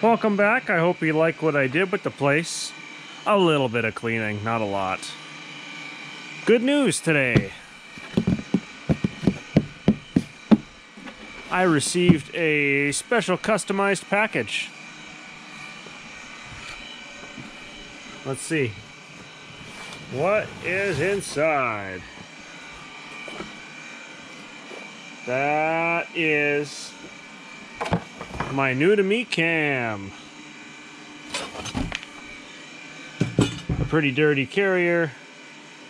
Welcome back. I hope you like what I did with the place. A little bit of cleaning, not a lot. Good news today. I received a special customized package. Let's see. What is inside? That is my new to me cam. A pretty dirty carrier,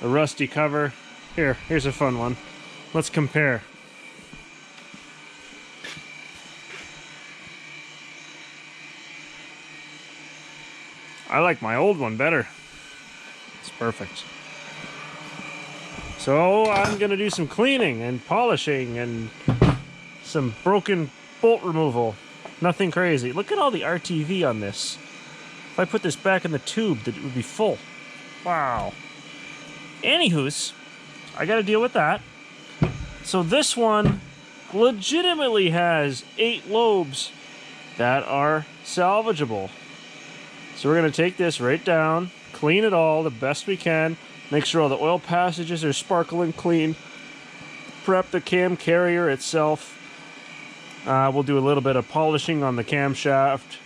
a rusty cover. Here's a fun one. Let's compare. I like my old one better. It's perfect. So I'm gonna do some cleaning and polishing and some broken bolt removal. Nothing crazy. Look at all the RTV on this. If I put this back in the tube, that it would be full. Wow. Anywho's, I gotta deal with that. So this one legitimately has 8 lobes that are salvageable. So we're gonna take this right down, clean it all the best we can, make sure all the oil passages are sparkling clean, prep the cam carrier itself. We'll do a little bit of polishing on the camshaft,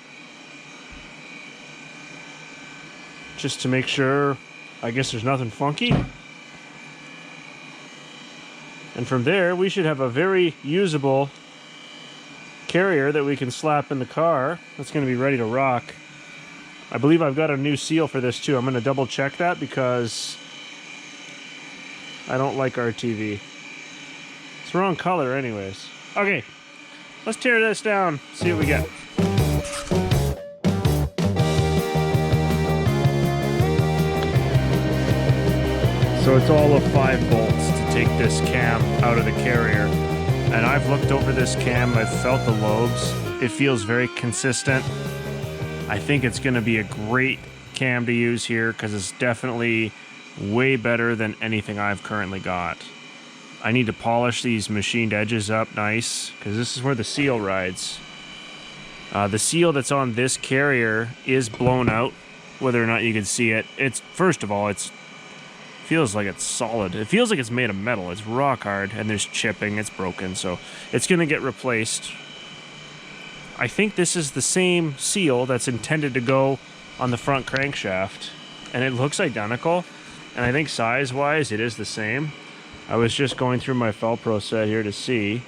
just to make sure, I guess there's nothing funky. And from there, we should have a very usable carrier that we can slap in the car. That's going to be ready to rock. I believe I've got a new seal for this too. I'm going to double check that because I don't like RTV. It's the wrong color anyways. Okay, let's tear this down, see what we get. So it's all of 5 bolts to take this cam out of the carrier. And I've looked over this cam, I've felt the lobes. It feels very consistent. I think it's going to be a great cam to use here because it's definitely way better than anything I've currently got. I need to polish these machined edges up nice because this is where the seal rides. The seal that's on this carrier is blown out, whether or not you can see it. It's, first of all, it feels like it's solid. It feels like it's made of metal. It's rock hard and there's chipping. It's broken, so it's going to get replaced. I think this is the same seal that's intended to go on the front crankshaft, and it looks identical, and I think size-wise it is the same. I was just going through my Felpro set here to see.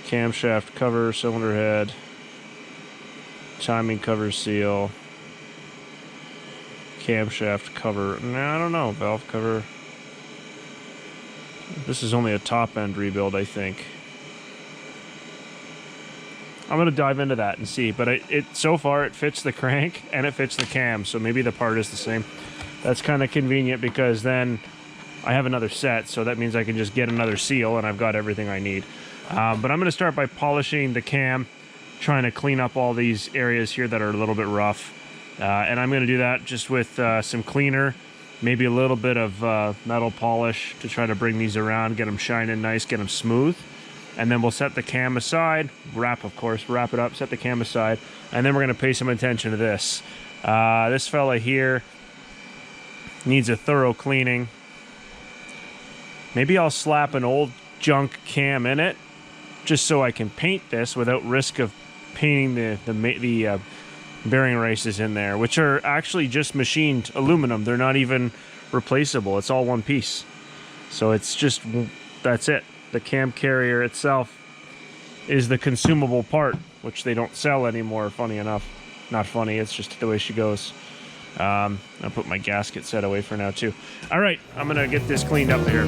Camshaft cover, cylinder head, timing cover seal, camshaft cover, I don't know, valve cover. This is only a top end rebuild, I think. I'm going to dive into that and see, but so far it fits the crank and it fits the cam, so maybe the part is the same. That's kind of convenient because then I have another set, so that means I can just get another seal and I've got everything I need. But I'm going to start by polishing the cam, trying to clean up all these areas here that are a little bit rough. And I'm going to do that just with some cleaner, maybe a little bit of metal polish to try to bring these around, get them shining nice, get them smooth. And then we'll set the cam aside, wrap it up, set the cam aside, and then we're going to pay some attention to this. This fella here needs a thorough cleaning. Maybe I'll slap an old junk cam in it, just so I can paint this without risk of painting the bearing races in there, which are actually just machined aluminum. They're not even replaceable. It's all one piece. So it's just, that's it. The cam carrier itself is the consumable part, which they don't sell anymore, funny enough. Not funny, it's just the way she goes. I'll put my gasket set away for now too. All right, I'm gonna get this cleaned up here.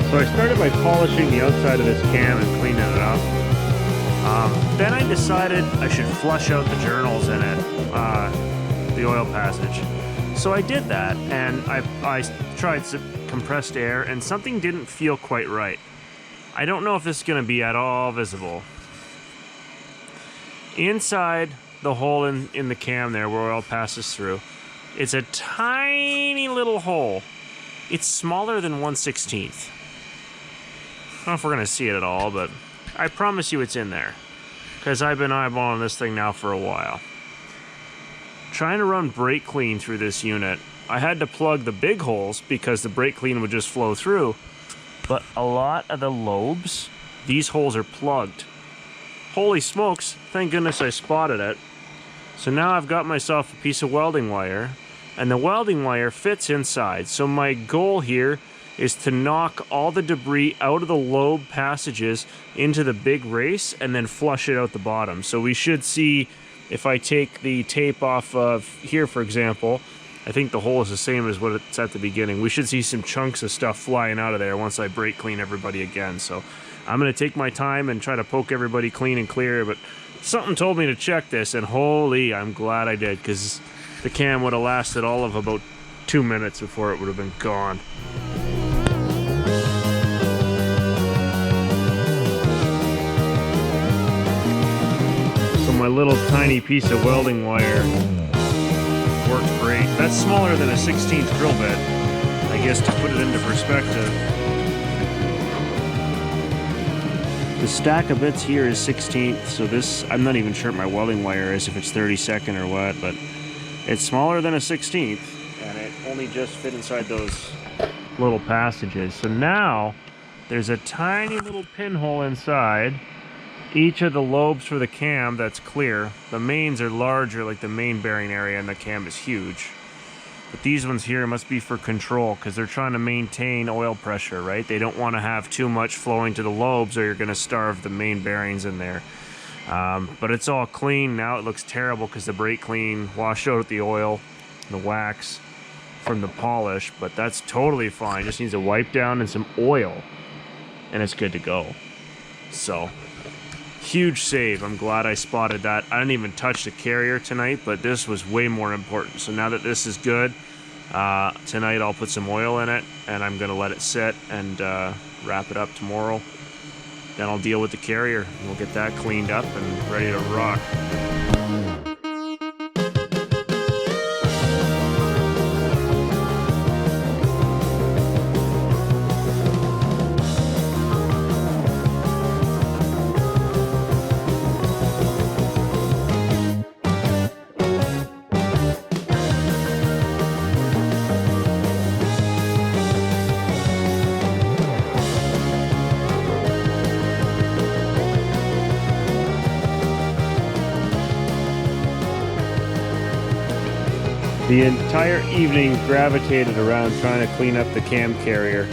So I started by polishing the outside of this cam and cleaning it up. Then I decided I should flush out the journals in it, the oil passage. So I did that, and I tried some compressed air, and something didn't feel quite right. I don't know if this is going to be at all visible. Inside the hole in the cam there where oil passes through, it's a tiny little hole. It's smaller than 1/16. I don't know if we're going to see it at all, but I promise you it's in there, because I've been eyeballing this thing now for a while. Trying to run brake clean through this unit, I had to plug the big holes because the brake clean would just flow through, but a lot of the lobes, these holes are plugged. Holy smokes, thank goodness I spotted it. So now I've got myself a piece of welding wire, and the welding wire fits inside. So my goal here is to knock all the debris out of the lobe passages into the big race and then flush it out the bottom. So we should see, if I take the tape off of here, for example, I think the hole is the same as what it's at the beginning. We should see some chunks of stuff flying out of there once I brake clean everybody again. So I'm gonna take my time and try to poke everybody clean and clear, but something told me to check this, and holy, I'm glad I did, because the cam would have lasted all of about 2 minutes before it would have been gone. So my little tiny piece of welding wire worked great. That's smaller than a 16th drill bit, I guess, to put it into perspective. The stack of bits here is 16th, so this, I'm not even sure what my welding wire is, if it's 32nd or what, but it's smaller than a 16th, and it only just fit inside those little passages. So now there's a tiny little pinhole inside each of the lobes for the cam that's clear. The mains are larger, like the main bearing area, and the cam is huge. But these ones here must be for control, because they're trying to maintain oil pressure, right? They don't want to have too much flowing to the lobes, or you're going to starve the main bearings in there. But it's all clean now. It looks terrible because the brake clean washed out the oil, the wax from the polish, but that's totally fine. Just needs a wipe down and some oil, and it's good to go. So huge save. I'm glad I spotted that. I didn't even touch the carrier tonight, but this was way more important. So now that this is good, tonight I'll put some oil in it, and I'm going to let it sit and wrap it up tomorrow. Then I'll deal with the carrier, and we'll get that cleaned up and ready to rock. The entire evening gravitated around trying to clean up the cam carrier.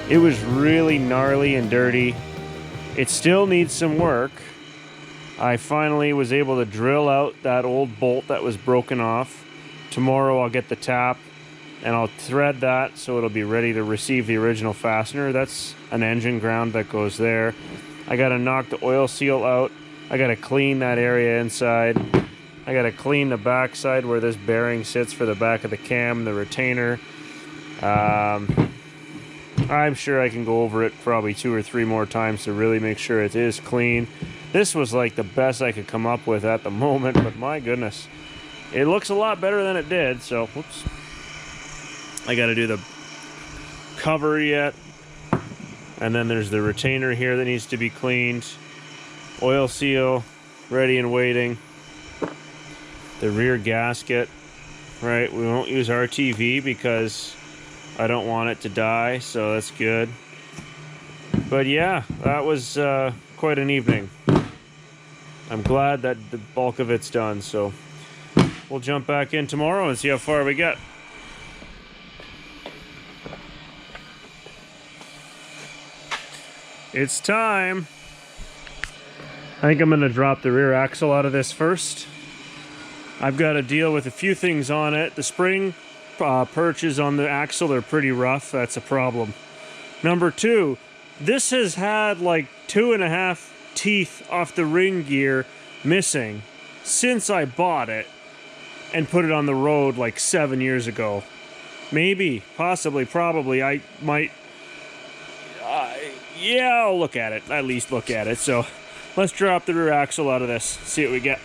It was really gnarly and dirty. It still needs some work. I finally was able to drill out that old bolt that was broken off. Tomorrow I'll get the tap and I'll thread that so it'll be ready to receive the original fastener. That's an engine ground that goes there. I gotta knock the oil seal out. I gotta clean that area inside. I gotta clean the back side where this bearing sits for the back of the cam, the retainer. I'm sure I can go over it probably 2 or 3 more times to really make sure it is clean. This was like the best I could come up with at the moment, but my goodness, it looks a lot better than it did. So, whoops. I gotta do the cover yet. And then there's the retainer here that needs to be cleaned. Oil seal, ready and waiting. The rear gasket, right? We won't use RTV because I don't want it to die, so that's good. But yeah, that was quite an evening. I'm glad that the bulk of it's done, so we'll jump back in tomorrow and see how far we get. It's time. I think I'm going to drop the rear axle out of this first. I've got to deal with a few things on it. The spring perches on the axle are pretty rough. That's a problem. Number two, this has had like 2.5 teeth off the ring gear missing since I bought it and put it on the road like 7 years ago. Maybe, possibly, probably, I might... yeah, I'll look at it. At least look at it. So let's drop the rear axle out of this. See what we get.